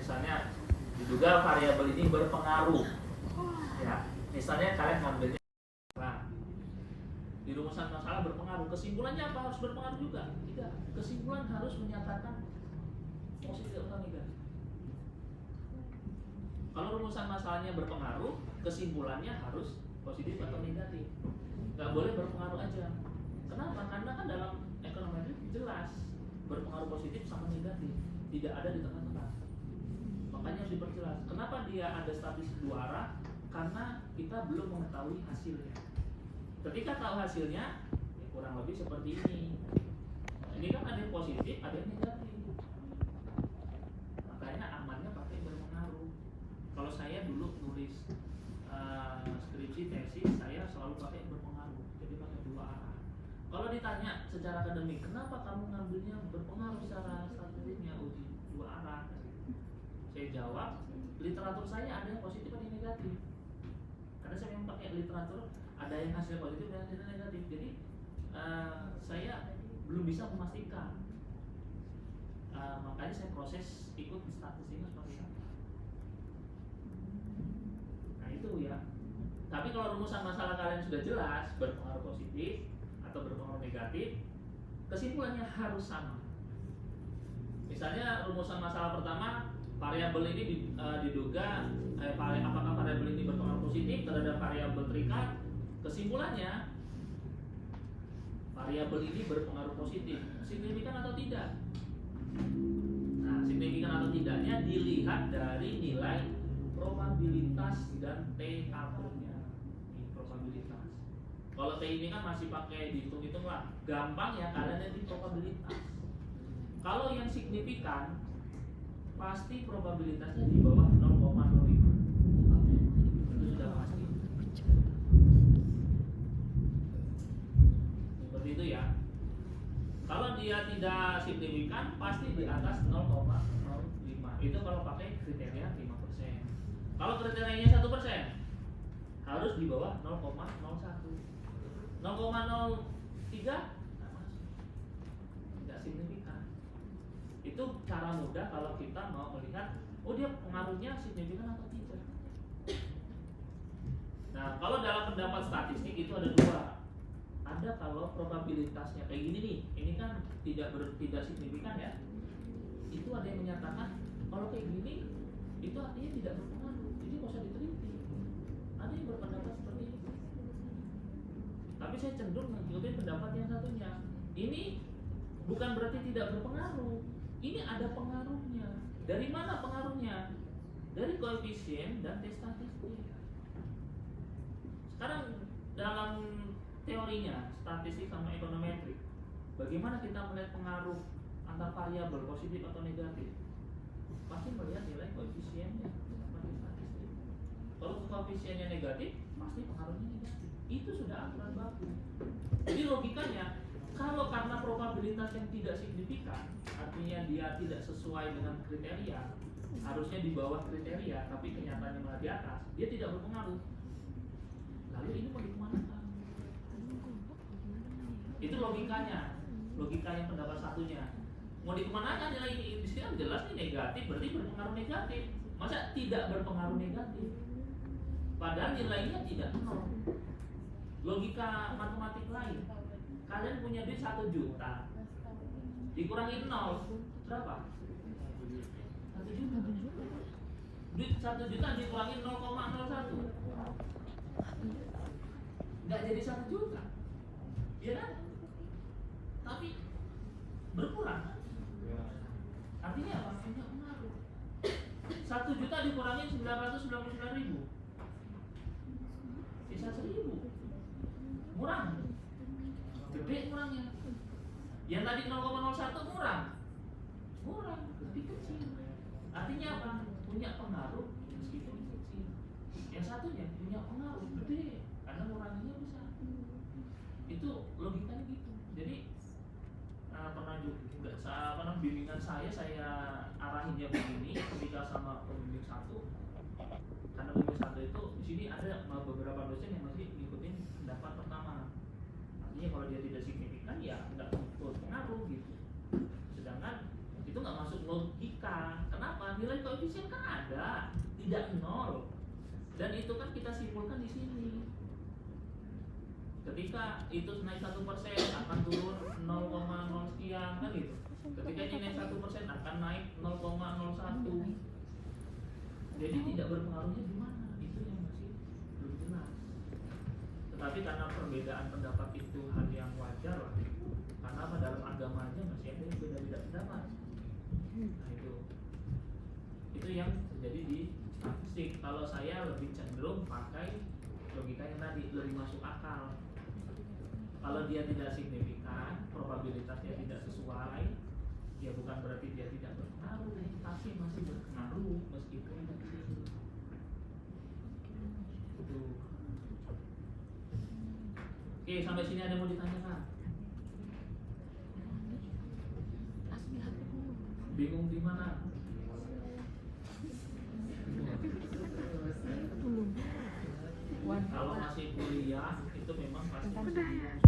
misalnya diduga variabel ini berpengaruh, ya. Misalnya kalian ngambilnya, nah, di rumusan masalah berpengaruh. Kesimpulannya apa? Harus berpengaruh juga? Tidak. Kesimpulan harus menyatakan positif atau negatif. Kalau rumusan masalahnya berpengaruh, kesimpulannya harus positif atau negatif. Nggak boleh berpengaruh aja. Kenapa? Karena kan dalam ekonometrik jelas berpengaruh positif sama negatif, tidak ada di tengah-tengah. Makanya harus diperjelas. Kenapa dia ada statistik dua arah? Karena kita belum mengetahui hasilnya. Ketika tahu hasilnya, ya kurang lebih seperti ini. Ini kan ada yang positif, ada yang negatif. Makanya amannya pakai berpengaruh. Kalau saya dulu nulis skripsi tesis, saya selalu pakai berpengaruh. Jadi pakai dua arah. Kalau ditanya secara akademik, kenapa kamu ngambilnya berpengaruh secara statistiknya uji dua arah? Saya jawab, literatur saya ada yang positif, ada yang negatif. Karena saya memang pakai literatur, ada yang hasil positif dan hasil negatif. Jadi saya belum bisa memastikan. Makanya saya proses ikut statistiknya seperti apa. Nah itu ya. Tapi kalau rumusan masalah kalian sudah jelas berpengaruh positif atau berpengaruh negatif, kesimpulannya harus sama. Misalnya rumusan masalah pertama, variabel ini diduga apakah variabel ini berpengaruh positif terhadap variabel terikat. Kesimpulannya variabel ini berpengaruh positif, signifikan atau tidak. Nah, signifikan atau tidaknya dilihat dari nilai probabilitas dan T-nya. Ini probabilitas. Kalau T ini kan masih pakai dihitung-hitung lah, gampang ya kalian nanti probabilitas. Kalau yang signifikan pasti probabilitasnya di bawah 0,05. Itu sudah pasti. Seperti itu ya. Kalau dia tidak signifikan pasti di atas 0,05. Itu kalau pakai kriteria 5%. Kalau kriterianya 1%, harus di bawah 0,01. 0,03 tidak signifikan. Itu cara mudah kalau kita mau melihat, oh dia pengaruhnya signifikan atau tidak. Nah, kalau dalam pendapat statistik itu ada dua. Ada kalau probabilitasnya kayak gini nih, ini kan tidak signifikan ya. Itu ada yang menyatakan kalau kayak gini itu artinya tidak berpengaruh, jadi nggak usah diteliti. Ada yang berpendapat seperti itu. Tapi saya cenderung mengikuti pendapat yang satunya. Ini bukan berarti tidak berpengaruh. Ini ada pengaruhnya. Dari mana pengaruhnya? Dari koefisien dan tes statistik. Sekarang dalam teorinya statistik sama ekonometrik, bagaimana kita melihat pengaruh antar variabel positif atau negatif? Pasti melihat nilai koefisiennya seperti statistik. Kalau koefisiennya negatif, pasti pengaruhnya negatif. Itu sudah aturan baku. Jadi logikanya, kalau karena probabilitas yang tidak signifikan, artinya dia tidak sesuai dengan kriteria, harusnya di bawah kriteria, tapi kenyataannya malah di atas, dia tidak berpengaruh. Lalu ini mau dikemanakan? Itu logikanya, logika yang pendapat satunya. Mau dikemanakan nilai ini? Di sini jelas nih negatif, berarti berpengaruh negatif. Masa tidak berpengaruh negatif? Padahal nilainya tidak nol. Logika matematik lain, kalian punya duit 1 juta, dikurangi 0, berapa? 1 juta. Duit 1 juta dikurangi 0,01, nggak jadi 1 juta, ya kan? Tapi berkurang. Artinya apa? Punya pengaruh. 1 juta dikurangi 999.000, sisa 1.000. Murah, gede kurangnya. Yang tadi 0,01 murah, lebih kecil. Artinya apa? Punya pengaruh meskipun kecil. Yang satunya punya pengaruh gede karena nguranginya besar. Itu logikanya gitu. Jadi pernah juga bimbingan saya arahinnya begini ketika sama pembimbing satu. Karena pembimbing satu itu di sini ada beberapa dosen yang masih ngikutin pendapat pertama. Artinya kalau dia tidak signifikan ya nggak berpengaruh gitu. Sedangkan itu nggak masuk logika. Kenapa? nilai koefisien kan ada, tidak nol. Dan itu kan kita simpulkan di sini. Ketika itu naik 1% akan turun 0,0 sekian kan gitu. Ketika ini naik 1% akan naik 0,01. Jadi tidak berpengaruhnya di mana? Itu yang masih belum jelas. Tetapi karena perbedaan pendapat itu hal yang wajar lah. Karena apa, dalam agama aja masih ada yang beda-beda pendapat. Nah itu yang terjadi di statistik. Kalau saya lebih cenderung pakai logika yang tadi, lebih masuk akal. Kalau dia tidak signifikan, probabilitasnya tidak sesuai, ya bukan berarti dia tidak berpengaruh, tapi masih berpengaruh meskipun kecil. Itu. Oke, sampai sini ada yang mau ditanyakan? Bingung di mana? Kalau masih kuliah itu memang pasti masih bingung.